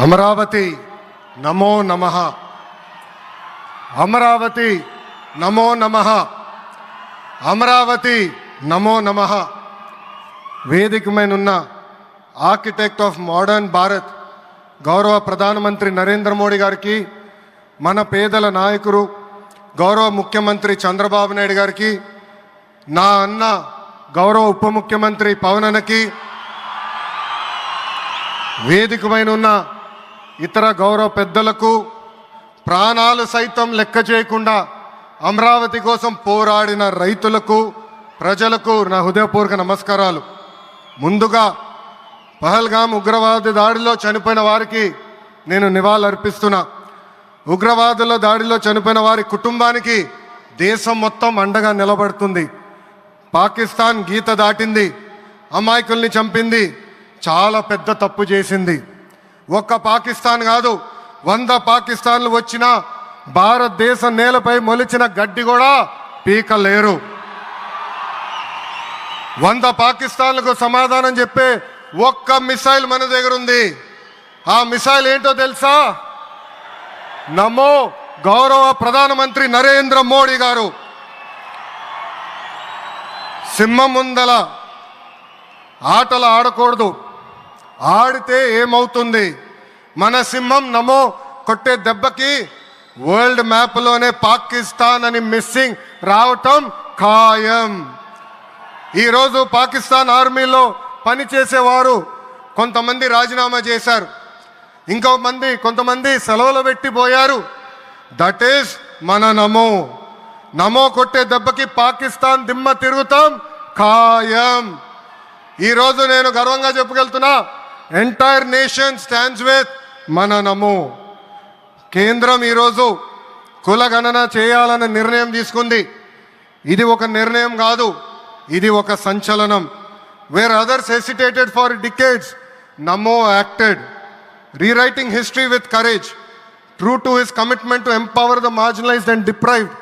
అమరావతి నమో నమః. అమరావతి నమో నమః. అమరావతి నమో నమః. వేదిక మీద ఉన్న ఆర్కిటెక్ట్ ఆఫ్ మోడర్న్ భారత్ గౌరవ ప్రధానమంత్రి నరేంద్ర మోడీ గారికి, మన పేదల నాయకుడు గౌరవ ముఖ్యమంత్రి చంద్రబాబు నాయుడు గారికి, నా అన్న గౌరవ ఉప ముఖ్యమంత్రి పవన్ అన్నకి, వేదిక పైన ఉన్న ఇతర గౌరవ పెద్దలకు, ప్రాణాలు సైతం లెక్క చేయకుండా అమరావతి కోసం పోరాడిన రైతులకు, ప్రజలకు నా హృదయపూర్వక నమస్కారాలు. ముందుగా పహల్గామ్ ఉగ్రవాద దాడిలో చనిపోయిన వారికి నేను నివాళులర్పిస్తున్నా. ఉగ్రవాదుల దాడిలో చనిపోయిన వారి కుటుంబానికి దేశం మొత్తం అండగా నిలబడుతుంది. పాకిస్తాన్ గీత దాటింది, అమాయకుల్ని చంపింది, చాలా పెద్ద తప్పు చేసింది. ఒక్క పాకిస్తాన్ కాదు, 100 పాకిస్తాన్లు వచ్చినా భారతదేశ నేలపై మొలిచిన గడ్డి కూడా పీకలేరు. 100 పాకిస్తాన్లకు సమాధానం చెప్పే ఒక్క మిసైల్ మన దగ్గర ఉంది. ఆ మిసైల్ ఏంటో తెలుసా? నమో గౌరవ ప్రధానమంత్రి నరేంద్ర మోడీ గారు. సింహం ముందల ఆటలు ఆడకూడదు, ఆడితే ఏమవుతుంది? మన సింహం నమో కొట్టే దెబ్బకి వరల్డ్ మ్యాప్లోనే పాకిస్తాన్ అని మిస్సింగ్ రావటం ఖాయం. ఈరోజు పాకిస్తాన్ ఆర్మీలో పనిచేసేవారు కొంతమంది రాజీనామా చేశారు, కొంతమంది సెలవులు పెట్టిపోయారు. దట్ ఈస్ మన నమో. నమో కొట్టే దెబ్బకి పాకిస్తాన్ దిమ్మ తిరుగుతాం ఖాయం. ఈరోజు నేను గర్వంగా చెప్పగలుగుతున్నా, ఎంటైర్ నేషన్ స్టాండ్స్ విత్ మన నమో. కేంద్రం ఈరోజు కులగణన చేయాలన్న నిర్ణయం తీసుకుంది. ఇది ఒక నిర్ణయం కాదు, ఇది ఒక సంచలనం. Wear others hesitated for decades, Namo acted, rewriting history with courage. True to his commitment to empower the marginalized and deprived,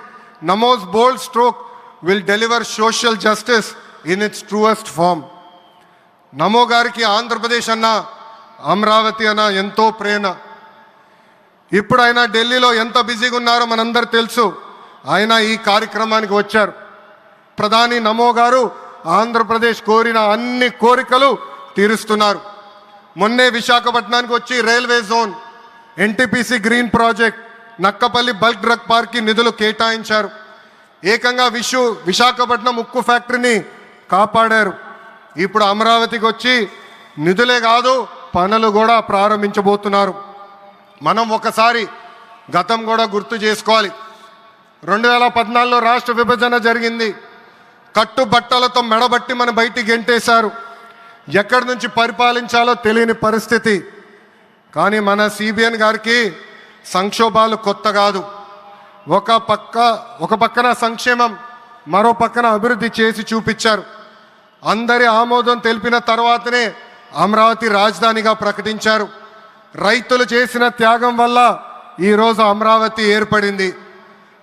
Namo's bold stroke will deliver social justice in its truest form. నమో గారికి ఆంధ్రప్రదేశ్ అన్న, అమరావతి అన్న ఎంతో ప్రేమ. ఇప్పుడు ఆయన ఢిల్లీలో ఎంత బిజీగా ఉన్నారో మనందరూ తెలుసు. ఆయన ఈ కార్యక్రమానికి వచ్చారు. ప్రధాని నమో గారు ఆంధ్రప్రదేశ్ కోరిన అన్ని కోరికలు తీరుస్తున్నారు. మొన్నే విశాఖపట్నానికి వచ్చి railway zone, NTPC green project, Nakkapalli bulk drug పార్క్కి నిధులు కేటాయించారు. ఏకంగా విశాఖపట్నం ఉక్కు ఫ్యాక్టరీని కాపాడారు. ఇప్పుడు అమరావతికి వచ్చి నిధులే కాదు, పనులు కూడా ప్రారంభించబోతున్నారు. మనం ఒకసారి గతం కూడా గుర్తు చేసుకోవాలి. 2014లో రాష్ట్ర విభజన జరిగింది. కట్టుబట్టలతో మెడబట్టి మన బయటికి గెంటేశారు. ఎక్కడి నుంచి పరిపాలించాలో తెలియని పరిస్థితి. కానీ మన సిబిఎన్ గారికి సంక్షోభాలు కొత్త కాదు. ఒక పక్కన సంక్షేమం, మరో పక్కన అభివృద్ధి చేసి చూపించారు. అందరి ఆమోదం తెలిపిన తర్వాతనే అమరావతి రాజధానిగా ప్రకటించారు. రైతులు చేసిన త్యాగం వల్ల ఈరోజు అమరావతి ఏర్పడింది.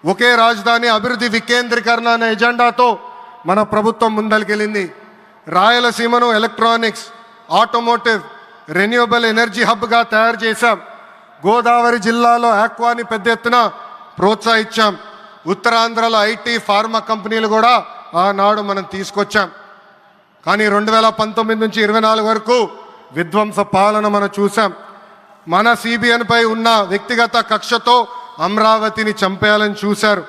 ఒకే రాజధాని, అభివృద్ధి వికేంద్రీకరణ అనే ఎజెండాతో మన ప్రభుత్వం ముందరికెళ్ళింది. రాయలసీమను ఎలక్ట్రానిక్స్, ఆటోమోటివ్, రెన్యూవబుల్ ఎనర్జీ హబ్గా తయారు చేశాం. గోదావరి జిల్లాలో ఆక్వాని పెద్ద ఎత్తున ప్రోత్సహించాం. ఉత్తరాంధ్రలో ఐటీ, ఫార్మా కంపెనీలు కూడా ఆనాడు మనం తీసుకొచ్చాం. కానీ 2019 నుంచి 24 వరకు విధ్వంస పాలన మనం చూసాం. మన సిబిఎన్ పై ఉన్న వ్యక్తిగత కక్షతో అమరావతిని చంపేయాలని చూశారు.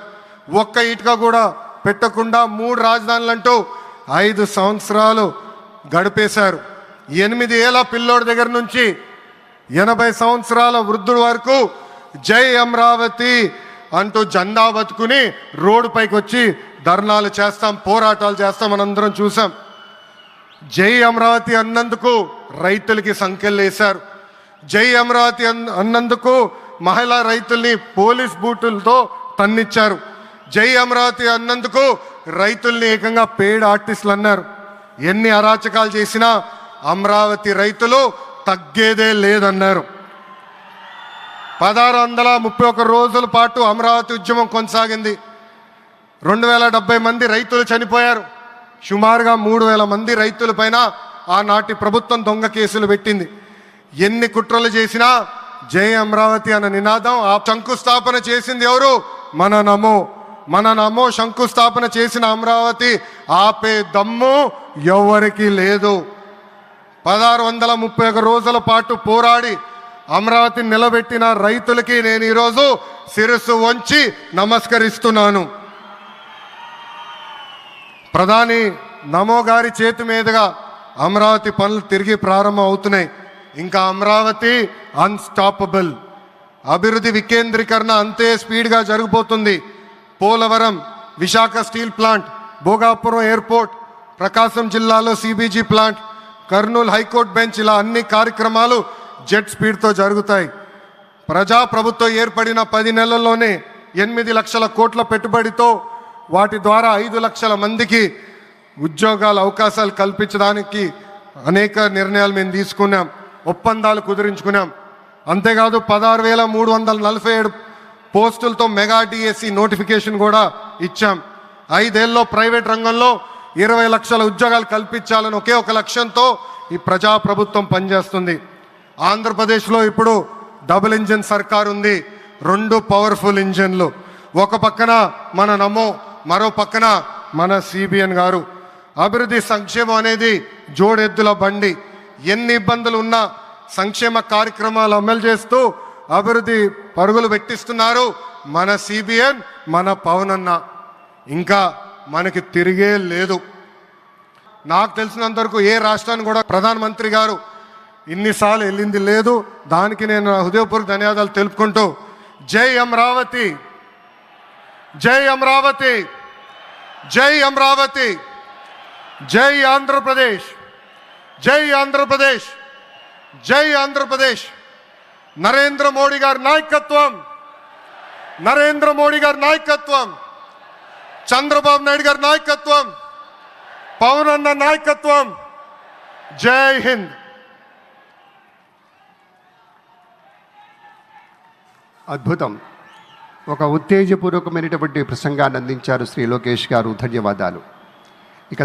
ఒక్క ఇటుక కూడా పెట్టకుండా 3 రాజధానులంటూ 5 సంవత్సరాలు గడిపేశారు. 8 ఏళ్ల పిల్లోడి దగ్గర నుంచి 80 సంవత్సరాల వృద్ధుడి వరకు జై అమరావతి అంటూ జెండా బతుకుని రోడ్డు పైకి వచ్చి ధర్నాలు చేస్తాం, పోరాటాలు చేస్తాం, మనందరం చూసాం. జై అమరావతి అన్నందుకు రైతులకి సంఖ్యలు వేశారు. జై అమరావతి అన్నందుకు మహిళా రైతుల్ని పోలీస్ బూటులతో తన్నిచ్చారు. జై అమరావతి అన్నందుకు రైతుల్ని ఏకంగా పెయిడ్ ఆర్టిస్టులు అన్నారు. ఎన్ని అరాచకాలు చేసినా అమరావతి రైతులు తగ్గేదే లేదన్నారు. 1631 రోజుల పాటు అమరావతి ఉద్యమం కొనసాగింది. 2070 మంది రైతులు చనిపోయారు. సుమారుగా 3000 మంది రైతుల పైన ఆనాటి ప్రభుత్వం దొంగ కేసులు పెట్టింది. ఎన్ని కుట్రలు చేసినా జై అమరావతి అన్న నినాదం ఆ శంకుస్థాపన చేసింది ఎవరు? మన నమో. మన నమో శంకుస్థాపన చేసిన అమరావతి ఆపే దమ్ము ఎవరికి లేదు. 1631 రోజుల పాటు పోరాడి అమరావతిని నిలబెట్టిన రైతులకి నేను ఈరోజు శిరస్సు వంచి నమస్కరిస్తున్నాను. ప్రధాని నమో గారి చేతి మీదుగా అమరావతి పనులు తిరిగి ప్రారంభం అవుతున్నాయి. ఇంకా అమరావతి అన్స్టాపబుల్. అభివృద్ధి వికేంద్రీకరణ అంతే స్పీడ్గా జరిగిపోతుంది. Polavaram, Visakha steel plant, Bhogapuram airport, Prakasam జిల్లాలో CBG plant, Kurnool high court bench, ఇలా అన్ని కార్యక్రమాలు జెట్ స్పీడ్తో జరుగుతాయి. ప్రజాప్రభుత్వం ఏర్పడిన 10 నెలల్లోనే 8 లక్షల కోట్ల పెట్టుబడితో వాటి ద్వారా 5 లక్షల మందికి ఉద్యోగాల అవకాశాలు కల్పించడానికి అనేక నిర్ణయాలు మేము తీసుకున్నాం, ఒప్పందాలు కుదిరించుకున్నాం. అంతేకాదు 16,347 పోస్టులతో మెగా డిఎస్సి నోటిఫికేషన్ కూడా ఇచ్చాం. 5 ఏళ్ళలో ప్రైవేట్ రంగంలో 20 లక్షల ఉద్యోగాలు కల్పించాలని ఒకే ఒక లక్ష్యంతో ఈ ప్రజాప్రభుత్వం పనిచేస్తుంది. ఆంధ్రప్రదేశ్లో ఇప్పుడు డబుల్ ఇంజిన్ సర్కార్ ఉంది. 2 పవర్ఫుల్ ఇంజిన్లు. ఒక పక్కన మన నమో, మరో పక్కన మన సిబిఎన్ గారు. అభివృద్ధి సంక్షేమం అనేది జోడెద్దుల బండి. ఎన్ని ఇబ్బందులు ఉన్నా సంక్షేమ కార్యక్రమాలు అమలు చేస్తూ అభివృద్ధి పరుగులు పెట్టిస్తున్నారు మన సిబిఎన్, మన పవన్ అన్న. ఇంకా మనకి తిరిగే లేదు. నాకు తెలిసినంత వరకు ఏ రాష్ట్రాన్ని కూడా ప్రధానమంత్రి గారు ఇన్నిసార్లు వెళ్ళింది లేదు. దానికి నేను హృదయపూర్వక ధన్యవాదాలు తెలుపుకుంటూ జై అమరావతి, జై అమరావతి, జై అమరావతి, జై ఆంధ్రప్రదేశ్, జై ఆంధ్రప్రదేశ్, జై ఆంధ్రప్రదేశ్. నరేంద్ర మోడీ గారి నాయకత్వం, నరేంద్ర మోడీ గారి నాయకత్వం, చంద్రబాబు నాయుడు గారి నాయకత్వం, పవన్ అన్న నాయకత్వం. జై హింద్. అద్భుతం. ఒక ఉత్తేజపూర్వకమైనటువంటి ప్రసంగాన్ని అందించారు శ్రీ లోకేష్ గారు. ధన్యవాదాలు. ఇక